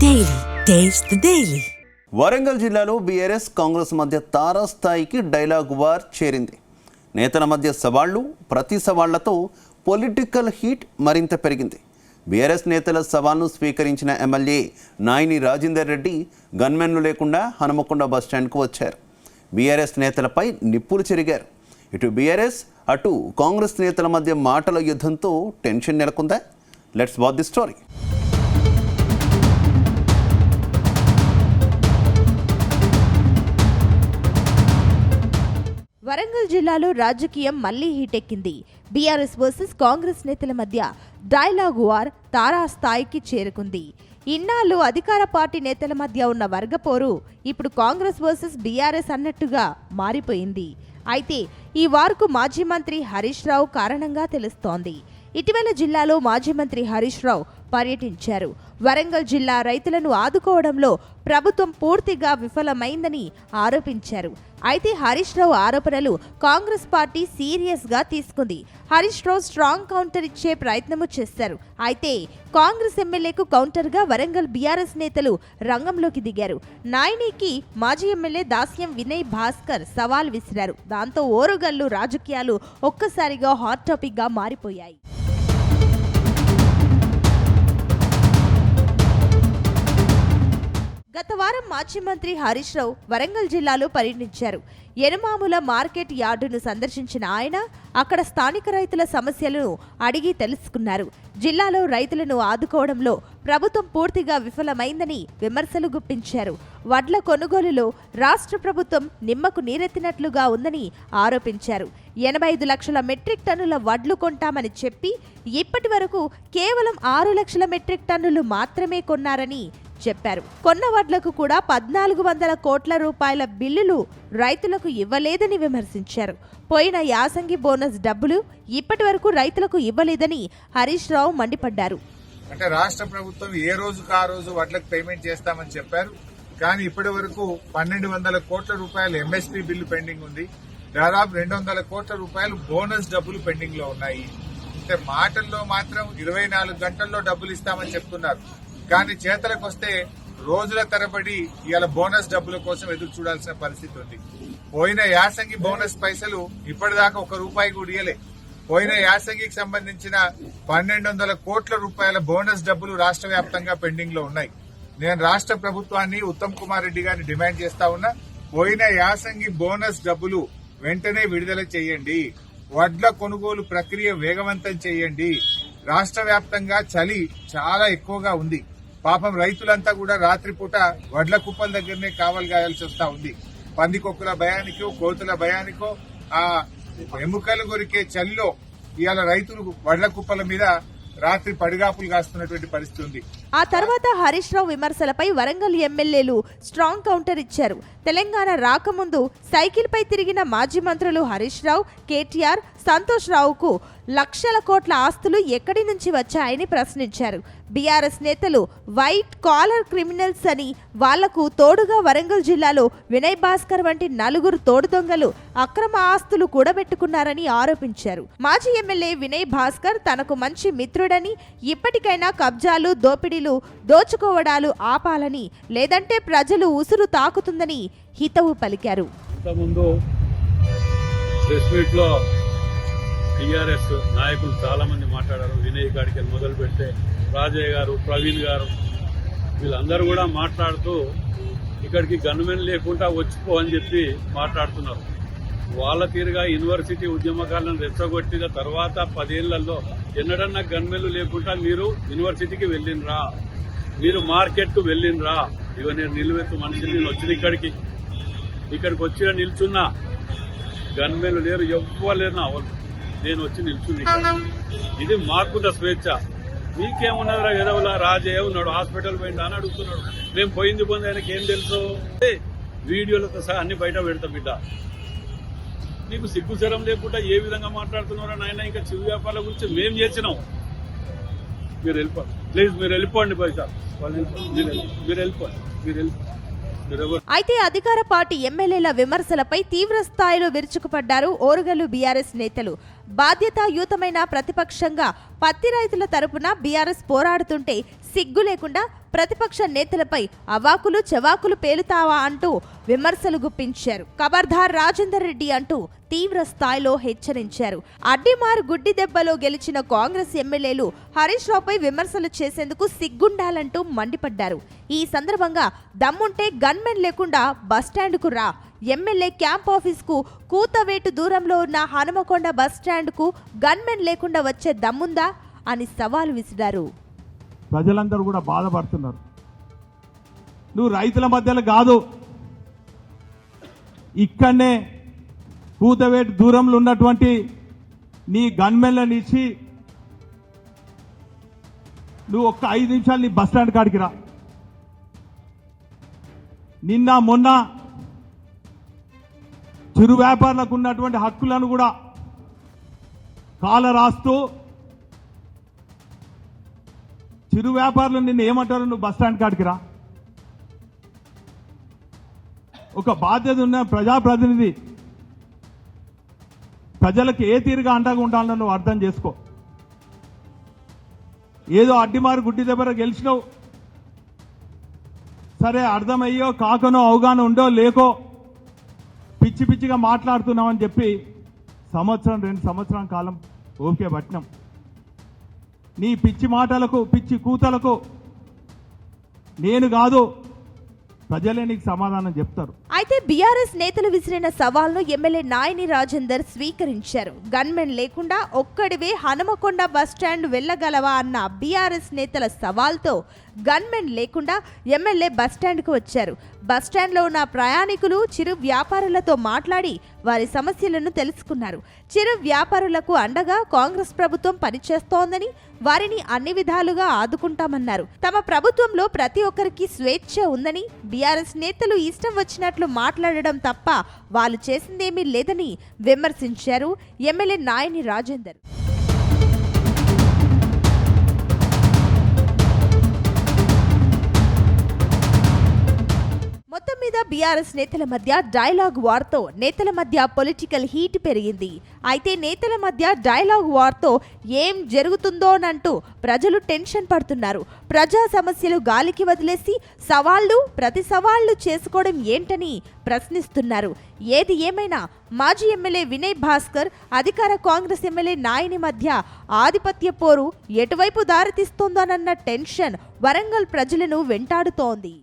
Daily. Taste the Daily. Warangal జిల్లాలో BRS Congress మధ్య తారాస్థాయికి డైలాగ్ వార్ చేరింది. నేతల మధ్య సవాళ్లు, ప్రతి సవాళ్లతో పొలిటికల్ హీట్ మరింత పెరిగింది. బీఆర్ఎస్ నేతల సవాల్ను స్వీకరించిన ఎమ్మెల్యే నాయిని రాజేందర్ రెడ్డి గన్మెన్లు లేకుండా హనుమకొండ బస్టాండ్కు వచ్చారు. బీఆర్ఎస్ నేతలపై నిప్పులు చెరిగారు. ఇటు బీఆర్ఎస్ అటు కాంగ్రెస్ నేతల మధ్య మాటల యుద్ధంతో టెన్షన్ నెలకొందా? Let's watch the story. Warangal జిల్లాలో రాజకీయం మళ్లీ హీటెక్కింది. బీఆర్ఎస్ వర్సెస్ కాంగ్రెస్ నేతల మధ్య డైలాగ్ వార్ తారాస్థాయికి చేరుకుంది. ఇన్నాళ్ళు అధికార పార్టీ నేతల మధ్య ఉన్న వర్గపోరు ఇప్పుడు కాంగ్రెస్ వర్సెస్ బీఆర్ఎస్ అన్నట్టుగా మారిపోయింది. అయితే ఈ వార్కు మాజీ మంత్రి హరీష్ రావు కారణంగా తెలుస్తోంది. ఇటీవల జిల్లాలో మాజీ మంత్రి హరీష్ రావు పర్యటించారు. వరంగల్ జిల్లా రైతులను ఆదుకోవడంలో ప్రభుత్వం పూర్తిగా విఫలమైందని ఆరోపించారు. అయితే హరీష్ రావు ఆరోపణలు కాంగ్రెస్ పార్టీ సీరియస్ గా తీసుకుంది. హరీష్ రావు స్ట్రాంగ్ కౌంటర్ ఇచ్చే ప్రయత్నము చేశారు. అయితే కాంగ్రెస్ ఎమ్మెల్యేకు కౌంటర్ గా వరంగల్ బీఆర్ఎస్ నేతలు రంగంలోకి దిగారు. నాయినికి మాజీ ఎమ్మెల్యే దాస్యం వినయ్ భాస్కర్ సవాల్ విసిరారు. దాంతో ఓరుగల్లు రాజకీయాలు ఒక్కసారిగా హాట్ టాపిక్ గా మారిపోయాయి. గత వారం మాజీ మంత్రి హరీష్ రావు వరంగల్ జిల్లాలో పర్యటించారు. ఎనమాముల మార్కెట్ యార్డును సందర్శించిన ఆయన అక్కడ స్థానిక రైతుల సమస్యలను అడిగి తెలుసుకున్నారు. జిల్లాలో రైతులను ఆదుకోవడంలో ప్రభుత్వం పూర్తిగా విఫలమైందని విమర్శలు గుప్పించారు. వడ్ల కొనుగోలులో రాష్ట్ర ప్రభుత్వం నిమ్మకు నీరెత్తినట్లుగా ఉందని ఆరోపించారు. 85 లక్షల మెట్రిక్ టన్నుల వడ్లు కొంటామని చెప్పి ఇప్పటి వరకు కేవలం 6 లక్షల మెట్రిక్ టన్నులు మాత్రమే కొన్నారని చెప్పారు. కొన్న వడ్లకు కూడా 1400 కోట్ల రూపాయల బిల్లులు రైతులకు ఇవ్వలేదని విమర్శించారు. పోయిన యాసంగి బోనస్ డబ్బులు ఇప్పటి వరకు రైతులకు ఇవ్వలేదని హరీష్ రావు మండిపడ్డారు. అంటే రాష్ట్ర ప్రభుత్వం ఏ రోజుకు ఆ రోజు వడ్లకు పేమెంట్ చేస్తామని చెప్పారు. కానీ ఇప్పటి వరకు 1200 కోట్ల రూపాయలు ఎంఎస్పీ బిల్లు పెండింగ్ ఉంది. దాదాపు 200 కోట్ల రూపాయలు బోనస్ డబ్బులు పెండింగ్ లో ఉన్నాయి. అంటే మాటల్లో మాత్రం 24 గంటల్లో డబ్బులు ఇస్తామని చెప్తున్నారు. కానీ చేతలకు వస్తే రోజుల తరబడి ఇవాళ బోనస్ డబ్బుల కోసం ఎదురు చూడాల్సిన పరిస్థితి ఉంది. పోయిన యాసంగి బోనస్ పైసలు ఇప్పటిదాకా 1 రూపాయి కూడా ఇయ్యలే. పోయిన యాసంగికి సంబంధించిన 1200 కోట్ల రూపాయల బోనస్ డబ్బులు రాష్ట్ర వ్యాప్తంగా పెండింగ్ లో ఉన్నాయి. నేను రాష్ట్ర ప్రభుత్వాన్ని ఉత్తమ్ కుమార్ రెడ్డి గారిని డిమాండ్ చేస్తా ఉన్నా, పోయిన యాసంగి బోనస్ డబ్బులు వెంటనే విడుదల చేయండి. వడ్ల కొనుగోలు ప్రక్రియ వేగవంతం చేయండి. రాష్ట్ర వ్యాప్తంగా చలి చాలా ఎక్కువగా ఉంది. పాపం రైతులంతా కూడా రాత్రిపూట వడ్ల కుప్పల దగ్గరనే కావలి గాయాల్సి వస్తా ఉంది. పందికొక్కుల భయానికో, కోతుల భయానికో, ఆ ఎముకలు కొరికే చలిలో ఇవాళ రైతులు వడ్ల కుప్పల మీద రాత్రి పడిగాపులు కాస్తున్నటువంటి పరిస్థితి ఉంది. ఆ తర్వాత హరీష్ రావు విమర్శలపై వరంగల్ ఎమ్మెల్యేలు స్ట్రాంగ్ కౌంటర్ ఇచ్చారు. తెలంగాణ రాకముందు సైకిల్ పై తిరిగిన మాజీ మంత్రులు హరీష్ రావు, కేటీఆర్, సంతోష్ రావుకు లక్షల కోట్ల ఆస్తులు ఎక్కడి నుంచి వచ్చాయని ప్రశ్నించారు. బీఆర్ఎస్ నేతలు వైట్ కాలర్ క్రిమినల్స్ అని, వాళ్లకు తోడుగా వరంగల్ జిల్లాలో వినయ్ భాస్కర్ వంటి 4 తోడు దొంగలు అక్రమ ఆస్తులు కూడబెట్టుకున్నారని ఆరోపించారు. మాజీ ఎమ్మెల్యే వినయ్ భాస్కర్ తనకు మంచి మిత్రుడని, ఇప్పటికైనా కబ్జాలు, దోపిడీలు, దోచుకోవడాలు ఆపాలని, లేదంటే ప్రజలు ఉసురు తాకుతుందని హితవు పలికారు. టీఆర్ఎస్ నాయకులు చాలా మంది మాట్లాడారు. వినయ్ గారికి మొదలు పెడితే రాజయ్య గారు, ప్రవీణ్ గారు, వీళ్ళందరూ కూడా మాట్లాడుతూ ఇక్కడికి గన్మెన్ లేకుండా వచ్చిపో అని చెప్పి మాట్లాడుతున్నారు. వాళ్ళ తీరుగా యూనివర్సిటీ ఉద్యమకాలను రెచ్చగొట్టిన తర్వాత 10 ఏళ్లలో ఎన్నడన్నా గన్మెన్లు లేకుండా మీరు యూనివర్సిటీకి వెళ్ళినరా, మీరు మార్కెట్కు వెళ్ళినరా? ఇక నేను నిలువెత్తు మనిషిని, నేను వచ్చిన ఇక్కడికి వచ్చి నిల్చున్నా, గన్మెన్లు లేరు, ఎవ్వలేరు, నేను వచ్చి నిల్చుంది. ఇది మాకున్న స్వేచ్ఛ. మీకేమున్నదిరా ఎదవలా? రాజయ్య ఉన్నాడు, హాస్పిటల్ పోయింది అని అడుగుతున్నాడు. మేము పోయింది ఆయనకి ఏం తెలుసు? వీడియోలతో సహా అన్ని బయట పెడతాం. బిడ్డ, నీకు సిగ్గుశరం లేకుండా ఏ విధంగా మాట్లాడుతున్నారో నాయన. ఇంకా చిరు వ్యాపారాల గురించి మేం చేసినాం. మీరు వెళ్ళిపోండి ప్లీజ్, మీరు వెళ్ళిపోండి పైసా, మీరు వెళ్ళిపోండి. అయితే అధికార పార్టీ ఎమ్మెల్యేల విమర్శలపై తీవ్ర స్థాయిలో విరుచుకుపడ్డారు ఓరుగల్లు బీఆర్ఎస్ నేతలు. బాధ్యతాయుతమైన ప్రతిపక్షంగా పత్తి రైతుల తరపున బీఆర్ఎస్ పోరాడుతుంటే సిగ్గు లేకుండా ప్రతిపక్ష నేతలపై అవాకులు చవాకులు పేలుతావా అంటూ విమర్శలు గుప్పించారు. ఖబర్దార్ రాజేందర్ రెడ్డి అంటూ తీవ్ర స్థాయిలో హెచ్చరించారు. అడ్డిమారు గుడ్డి దెబ్బలో గెలిచిన కాంగ్రెస్ ఎమ్మెల్యేలు హరీష్ రావుపై విమర్శలు చేసేందుకు సిగ్గుండాలంటూ మండిపడ్డారు. ఈ సందర్భంగా దమ్ముంటే గన్మెన్ లేకుండా బస్టాండ్కు రా, ఎమ్మెల్యే క్యాంప్ ఆఫీస్కు కూతవేటు దూరంలో ఉన్న హనుమకొండ బస్టాండ్కు గన్మెన్ లేకుండా వచ్చే దమ్ముందా అని సవాల్ విసిరారు. ప్రజలందరూ కూడా బాధపడుతున్నారు. నువ్వు రైతుల మధ్యలో కాదు, ఇక్కడనే కూతవేటు దూరంలో ఉన్నటువంటి నీ గన్మెన్లను ఇచ్చి నువ్వు ఒక్క 5 నిమిషాలు నీ బస్టాండ్ కాడికి రా. నిన్న మొన్న చిరు వ్యాపారులకు ఉన్నటువంటి హక్కులను కూడా కాల రాస్తూ చిరు వ్యాపారులు నిన్ను ఏమంటారు, నువ్వు బస్టాండ్ కాడికి రా. ఒక బాధ్యత ఉన్న ప్రజాప్రతినిధి ప్రజలకు ఏ తీరుగా అండగా ఉండాలని నువ్వు అర్థం చేసుకో. ఏదో అడ్డిమారు గుడ్డి దెబ్బర గెలిచినావు, సరే అర్థమయ్యో కాకనో అవగాహన ఉండో లేకో పిచ్చి పిచ్చిగా మాట్లాడుతున్నామని చెప్పి 1-2 సంవత్సరాల కాలం ఓకే పట్టినాం. నీ పిచ్చి మాటలకు పిచ్చి కూతలకు నేను కాదు, ప్రజలే నీకు సమాధానం చెప్తారు. అయితే బీఆర్ఎస్ నేతలు విసిరిన సవాల్ను ఎమ్మెల్యే నాయని రాజేందర్ స్వీకరించారు. గన్మెన్ లేకుండా ఒక్కడివే హనుమకొండ బస్టాండ్ వెళ్లగలవా అన్న బీఆర్ఎస్ నేతల సవాల్తో గన్మెన్ లేకుండా ఎమ్మెల్యే బస్టాండ్కు వచ్చారు. బస్టాండ్లో ఉన్న ప్రయాణికులు చిరు వ్యాపారులతో మాట్లాడి వారి సమస్యలను తెలుసుకున్నారు. చిరు వ్యాపారులకు అండగా కాంగ్రెస్ ప్రభుత్వం పనిచేస్తోందని, వారిని అన్ని విధాలుగా ఆదుకుంటామన్నారు. తమ ప్రభుత్వంలో ప్రతి ఒక్కరికి స్వేచ్ఛ ఉందని, బీఆర్ఎస్ నేతలు ఇష్టం వచ్చినట్లు మాట్లాడడం తప్ప వాళ్ళు చేసిందేమీ లేదని విమర్శించారు ఎమ్మెల్యే నాయని రాజేందర్. మొత్తం మీద బీఆర్ఎస్ నేతల మధ్య డైలాగ్ వార్తో నేతల మధ్య పొలిటికల్ హీట్ పెరిగింది. అయితే నేతల మధ్య డైలాగ్ వార్తో ఏం జరుగుతుందోనంటూ ప్రజలు టెన్షన్ పడుతున్నారు. ప్రజా సమస్యలు గాలికి వదిలేసి ప్రతి సవాళ్లు చేసుకోవడం ఏంటని ప్రశ్నిస్తున్నారు. ఏది ఏమైనా మాజీ ఎమ్మెల్యే వినయ్ భాస్కర్, అధికార కాంగ్రెస్ ఎమ్మెల్యే నాయని మధ్య ఆధిపత్య పోరు ఎటువైపు దారితీస్తోందోనన్న టెన్షన్ వరంగల్ ప్రజలను వెంటాడుతోంది.